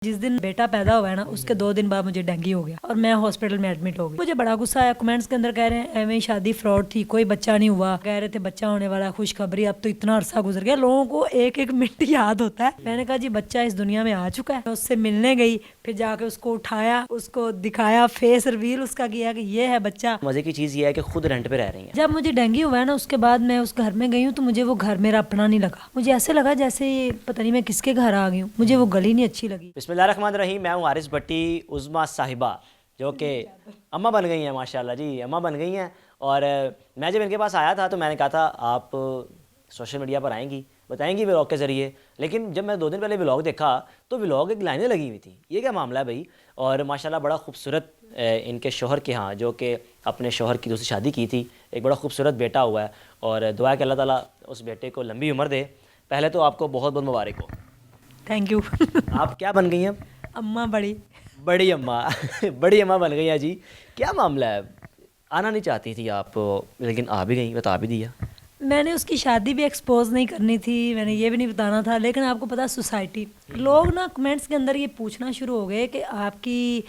जिस दिन बेटा पैदा हुआ है ना उसके 2 दिन बाद मुझे डेंगू हो गया और मैं हॉस्पिटल में एडमिट हो गई। मुझे बड़ा गुस्सा आया। कमेंट्स के अंदर कह रहे हैं एवं शादी फ्रॉड थी, कोई बच्चा नहीं हुआ, कह रहे थे बच्चा होने वाला, खुशखबरी। अब तो इतना अरसा गुजर गया, लोगों को एक एक मिनट याद होता है। मैंने कहा जी बच्चा इस दुनिया में आ चुका है। उससे मिलने गई, फिर जाके उसको उठाया, उसको दिखाया, फेस रिवील उसका किया कि ये है बच्चा। मजे की चीज ये है कि खुद रेंट पे रह रही हैं। जब मुझे डेंगू हुआ है ना उसके बाद मैं उस घर में गई हूँ तो मुझे वो घर मेरा अपना नहीं लगा। मुझे ऐसे लगा जैसे पता नहीं मैं किसके घर आ गई हूँ। मुझे वो गली नहीं अच्छी लगी। बिस्मिल्लाहिर्रहमानिर्रहीम। मैं हूँ हारिस भट्टी। उज़्मा साहिबा जो कि अम्मा बन गई हैं, माशाल्लाह जी अम्मा बन गई हैं। और मैं जब इनके पास आया था तो मैंने कहा था आप सोशल मीडिया पर आएंगी, बताएंगी व्लॉग के ज़रिए। लेकिन जब मैं 2 दिन पहले व्लॉग देखा तो व्लॉग एक लाइनें लगी हुई थी, ये क्या मामला है भाई। और माशाल्लाह बड़ा खूबसूरत इनके शोहर के यहाँ, जो कि अपने शोहर की दूसरी शादी की थी, एक बड़ा खूबसूरत बेटा हुआ है। और दुआ कि अल्लाह ताला उस बेटे को लंबी उम्र दे। पहले तो आपको बहुत बहुत मुबारक हो। Thank you. आप क्या बन गई हैं? अम्मा बड़ी अम्मा बड़ी अम्मा बन गई हैं जी। क्या मामला है? आना नहीं चाहती थी आप, लेकिन आ भी गई, बता भी दिया। मैंने उसकी शादी भी एक्सपोज नहीं करनी थी, मैंने ये भी नहीं बताना था। लेकिन आपको पता सोसाइटी लोग ना कमेंट्स के अंदर ये पूछना शुरू हो गए कि आपकी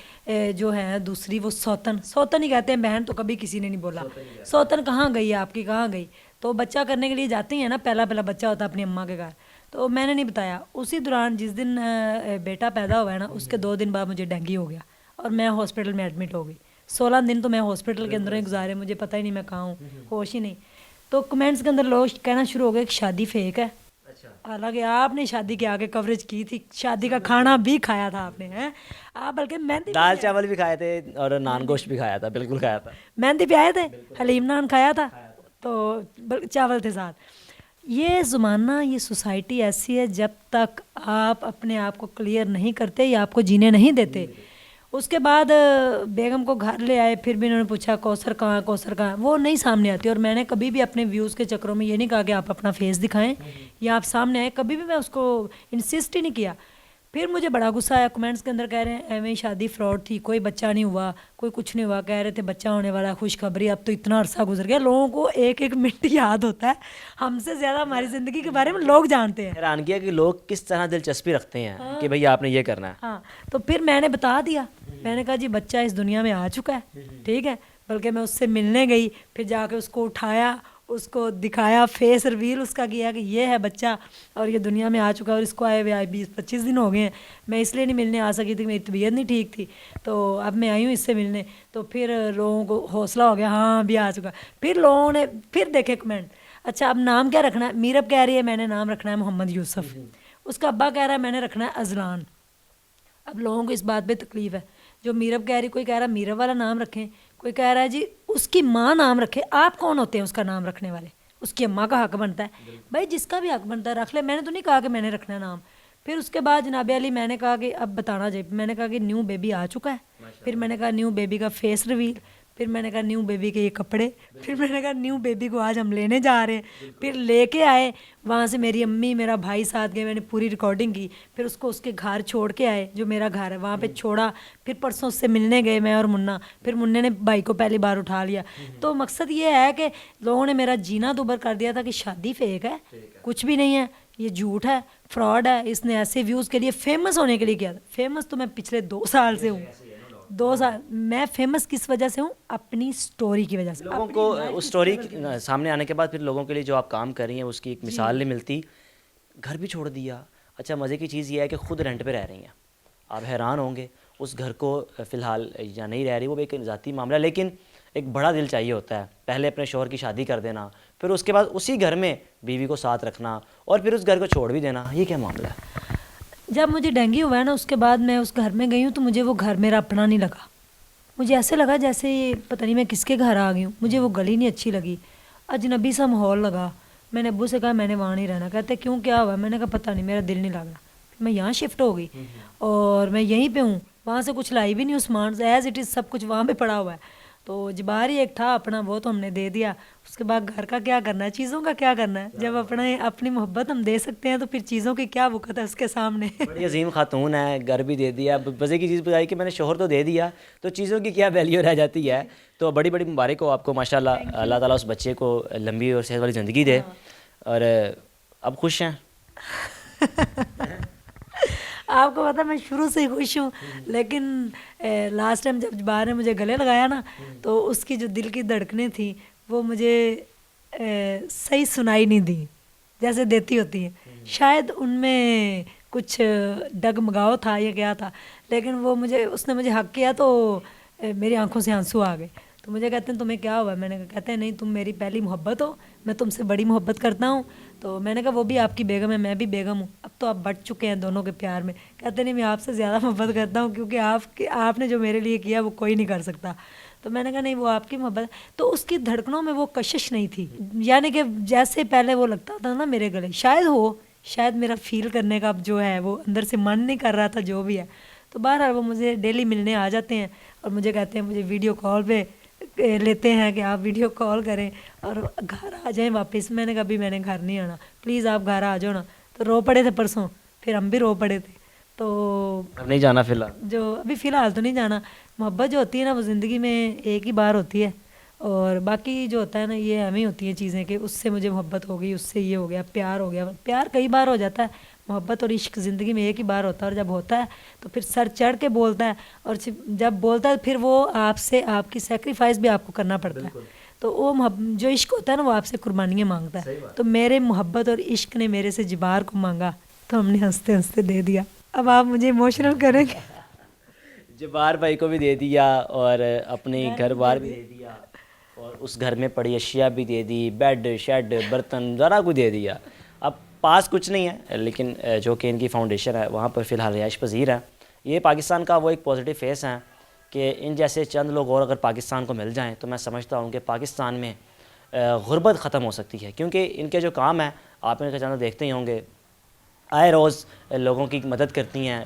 जो है दूसरी वो सौतन ही कहते हैं, बहन तो कभी किसी ने नहीं बोला। सौतन कहाँ गई, आपकी कहाँ गई? तो बच्चा करने के लिए जाती हैं ना, पहला बच्चा होता है अपनी अम्मा के घर। तो मैंने नहीं बताया। उसी दौरान जिस दिन बेटा पैदा हुआ है ना उसके 2 दिन बाद मुझे डेंगू हो गया और मैं हॉस्पिटल में एडमिट हो गई। 16 दिन तो मैं हॉस्पिटल के अंदर ही गुजारे, मुझे पता ही नहीं मैं कहाँ हूँ, होश ही नहीं। तो कमेंट्स के अंदर लोग कहना शुरू हो गए कि शादी फेक है। हालांकि आपने शादी के आगे कवरेज की थी, शादी का खाना भी खाया था आपने, हैं? आप बल्कि मेहंदी दाल चावल भी खाए थे और नान गोश्त भी खाया था, बिल्कुल खाया था। मेहंदी पे आए थे, हलीम नान खाया था, तो चावल थे साथ। ये ज़माना, ये सोसाइटी ऐसी है, जब तक आप अपने आप को क्लियर नहीं करते या आपको जीने नहीं देते। उसके बाद बेगम को घर ले आए, फिर भी उन्होंने पूछा कौसर कहाँ, कौसर कहाँ, वो नहीं सामने आती। और मैंने कभी भी अपने व्यूज़ के चक्करों में ये नहीं कहा कि आप अपना फेस दिखाएं या आप सामने आए, कभी भी मैं उसको इंसिस्ट ही नहीं किया। फिर मुझे बड़ा गुस्सा आया। कमेंट्स के अंदर कह रहे हैं एवं शादी फ्रॉड थी, कोई बच्चा नहीं हुआ, कोई कुछ नहीं हुआ, कह रहे थे बच्चा होने वाला, खुशखबरी। अब तो इतना अरसा गुजर गया, लोगों को एक एक मिनट याद होता है। हमसे ज़्यादा हमारी ज़िंदगी के बारे में लोग जानते हैं। हैरान किया कि लोग किस तरह दिलचस्पी रखते हैं कि भई आपने ये करना है। हाँ, तो फिर मैंने बता दिया। मैंने कहा जी बच्चा इस दुनिया में आ चुका है, ठीक है। बल्कि मैं उससे मिलने गई, फिर जाके उसको उठाया, उसको दिखाया, फेस रिवील उसका किया कि ये है बच्चा और ये दुनिया में आ चुका है। और इसको आए हुए 20-25 दिन हो गए हैं। मैं इसलिए नहीं मिलने आ सकी थी, मेरी तबीयत नहीं ठीक थी, तो अब मैं आई हूँ इससे मिलने। तो फिर लोगों को हौसला हो गया, हाँ अभी आ चुका। फिर लोगों ने फिर देखे कमेंट, अच्छा अब नाम क्या रखना है? मीरब कह रही है मैंने नाम रखना है मोहम्मद यूसुफ। उसका अब्बा कह रहा है मैंने रखना है अजलान। अब लोगों को इस बात पे तकलीफ है। जो मीरब कह रही, कोई कह रहा है मीरब वाला नाम रखें, कोई कह रहा है जी उसकी माँ नाम रखे। आप कौन होते हैं उसका नाम रखने वाले? उसकी अम्मा का हक बनता है भाई, जिसका भी हक बनता है रख ले। मैंने तो नहीं कहा कि मैंने रखना है नाम। फिर उसके बाद जनाब अली मैंने कहा कि अब बताना चाहिए। मैंने कहा कि न्यू बेबी आ चुका है। फिर मैंने कहा न्यू बेबी का फेस रिवील। फिर मैंने कहा न्यू बेबी के ये कपड़े। फिर मैंने कहा न्यू बेबी को आज हम लेने जा रहे हैं। फिर लेके आए, वहाँ से मेरी अम्मी मेरा भाई साथ गए, मैंने पूरी रिकॉर्डिंग की। फिर उसको उसके घर छोड़ के आए, जो मेरा घर है वहाँ पे छोड़ा। फिर परसों उससे मिलने गए मैं और मुन्ना। फिर मुन्ने ने भाई को पहली बार उठा लिया। तो मकसद ये है कि लोगों ने मेरा जीना दुबर कर दिया था कि शादी फेक है, कुछ भी नहीं है, ये झूठ है, फ्रॉड है। इसने ऐसे व्यूज़ के लिए, फेमस होने के लिए किया था। फेमस तो मैं पिछले 2 साल से हूँ। 2 साल मैं फेमस किस वजह से हूँ? अपनी स्टोरी की वजह से। लोगों को उस स्टोरी सामने आने के बाद फिर लोगों के लिए जो आप काम कर रही हैं उसकी एक मिसाल नहीं मिलती। घर भी छोड़ दिया। अच्छा, मज़े की चीज़ ये है कि खुद रेंट पे रह रही हैं। आप हैरान होंगे, उस घर को फ़िलहाल या नहीं रह रही, वो एक ज़ाती मामला है। लेकिन एक बड़ा दिल चाहिए होता है, पहले अपने शौहर की शादी कर देना, फिर उसके बाद उसी घर में बीवी को साथ रखना और फिर उस घर को छोड़ भी देना। ये क्या मामला है? जब मुझे डेंगू हुआ है ना उसके बाद मैं उस घर में गई हूँ तो मुझे वो घर मेरा अपना नहीं लगा। मुझे ऐसे लगा जैसे पता नहीं मैं किसके घर आ गई हूँ। मुझे वो गली नहीं अच्छी लगी, अजनबी सा माहौल लगा। मैंने अब्बू से कहा मैंने वहाँ नहीं रहना। कहते क्यों, क्या हुआ? मैंने कहा पता नहीं, मेरा दिल नहीं लग रहा। फिर मैं यहाँ शिफ्ट हो गई और मैं यहीं पे हूँ। वहाँ से कुछ लाई भी नहीं, उस्मान से एज़ इट इज़ सब कुछ वहाँ पे पड़ा हुआ है। तो जबार ही एक था अपना, वो तो हमने दे दिया। उसके बाद घर का क्या करना है, चीज़ों का क्या करना है? जब अपनी मोहब्बत हम दे सकते हैं तो फिर चीज़ों की क्या वक़्त है उसके सामने। बड़ी अजीम खातून है, घर भी दे दिया। मज़े की चीज़ बताई कि मैंने शोहर तो दे दिया, तो चीज़ों की क्या वैल्यू रह जाती है। तो बड़ी बड़ी मुबारक हो आपको, माशाल्लाह। अल्लाह ताला उस बच्चे को लंबी और सेहत वाली ज़िंदगी दे। और अब खुश हैं? आपको पता मैं शुरू से ही खुश हूँ, लेकिन लास्ट टाइम जब बाहर ने मुझे गले लगाया ना, तो उसकी जो दिल की धड़कनें थी वो मुझे सही सुनाई नहीं दी जैसे देती होती हैं। शायद उनमें कुछ डगमगाव था या क्या था, लेकिन वो मुझे उसने मुझे हक किया तो मेरी आंखों से आंसू आ गए। तो मुझे कहते हैं तुम्हें क्या हुआ? मैंने कहा, कहते हैं नहीं तुम मेरी पहली मोहब्बत हो, मैं तुमसे बड़ी मोहब्बत करता हूँ। तो मैंने कहा वो भी आपकी बेगम है, मैं भी बेगम हूँ, अब तो आप बट चुके हैं दोनों के प्यार में। कहते नहीं मैं आपसे ज़्यादा मोहब्बत करता हूँ, क्योंकि आपने जो मेरे लिए किया वो कोई नहीं कर सकता। तो मैंने कहा नहीं वो आपकी मोहब्बत। तो उसकी धड़कनों में वो कशिश नहीं थी, यानी कि जैसे पहले वो लगता था ना मेरे गले, शायद मेरा फील करने का अब जो है वो अंदर से मन नहीं कर रहा था, जो भी है। तो बहरहाल वो मुझे डेली मिलने आ जाते हैं और मुझे कहते हैं, मुझे वीडियो कॉल पे लेते हैं कि आप वीडियो कॉल करें और घर आ जाएं वापस। मैंने कहा अभी मैंने घर नहीं आना, प्लीज़ आप घर आ जाओ ना। तो रो पड़े थे परसों, फिर हम भी रो पड़े थे। तो अब नहीं जाना फिलहाल? जो अभी फ़िलहाल तो नहीं जाना। मोहब्बत जो होती है ना वो ज़िंदगी में एक ही बार होती है, और बाकी जो होता है ना ये हमें होती हैं चीज़ें कि उससे मुझे मोहब्बत हो गई, उससे ये हो गया, प्यार हो गया। प्यार कई बार हो जाता है, मोहब्बत और इश्क ज़िंदगी में एक ही बार होता है। और जब होता है तो फिर सर चढ़ के बोलता है, और जब बोलता है फिर वो आपसे आपकी सेक्रीफाइस भी आपको करना पड़ता है। तो वो जो इश्क होता है ना वो आपसे कुर्बानियाँ मांगता है। तो मेरे मोहब्बत और इश्क ने मेरे से जिबार को मांगा, तो हमने हंसते हंसते दे दिया। अब आप मुझे इमोशनल करेंगे। जब्बार भाई को भी दे दिया और अपने घर बार भी दे दिया, और उस घर में पड़ी अशिया भी दे दी, बेड शेड बर्तन ज़रा कुछ दे दिया। अब पास कुछ नहीं है, लेकिन जो कि इनकी फाउंडेशन है वहाँ पर फ़िलहाल रिहाइश पजीर है। ये पाकिस्तान का वो एक पॉजिटिव फेस है कि इन जैसे चंद लोग और अगर पाकिस्तान को मिल जाएँ तो मैं समझता हूँ कि पाकिस्तान में गुर्बत ख़त्म हो सकती है। क्योंकि इनके जो काम है आप इनका चैनल देखते ही होंगे, आए रोज़ लोगों की मदद करती हैं,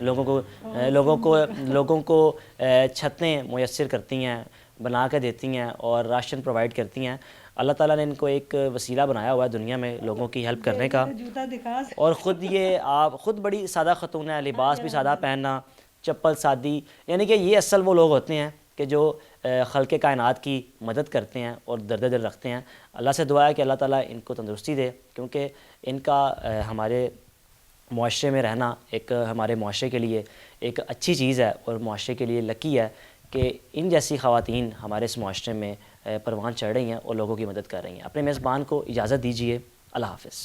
लोगों को छतें मुयस्सर करती हैं, बना के देती हैं और राशन प्रोवाइड करती हैं। अल्लाह ताला ने इनको एक वसीला बनाया हुआ है दुनिया में लोगों की हेल्प करने का। और ख़ुद बड़ी सादा खतून है, लिबास भी सादा पहनना, चप्पल सादी, यानी कि ये असल वो लोग होते हैं कि जो खल्क़े कायनात की मदद करते हैं और दर्द दिल रखते हैं। अल्लाह से दुआ है कि अल्लाह ताला इनको तंदुरुस्ती दे, क्योंकि इनका हमारे मुआशरे में रहना एक हमारे मुआशरे के लिए एक अच्छी चीज़ है, और मुआशरे के लिए लकी है कि इन जैसी ख़वातीन हमारे इस मुआशरे में परवान चढ़ रही हैं और लोगों की मदद कर रही हैं। अपने मेज़बान को इजाज़त दीजिए। अल्लाह हाफ़िज़।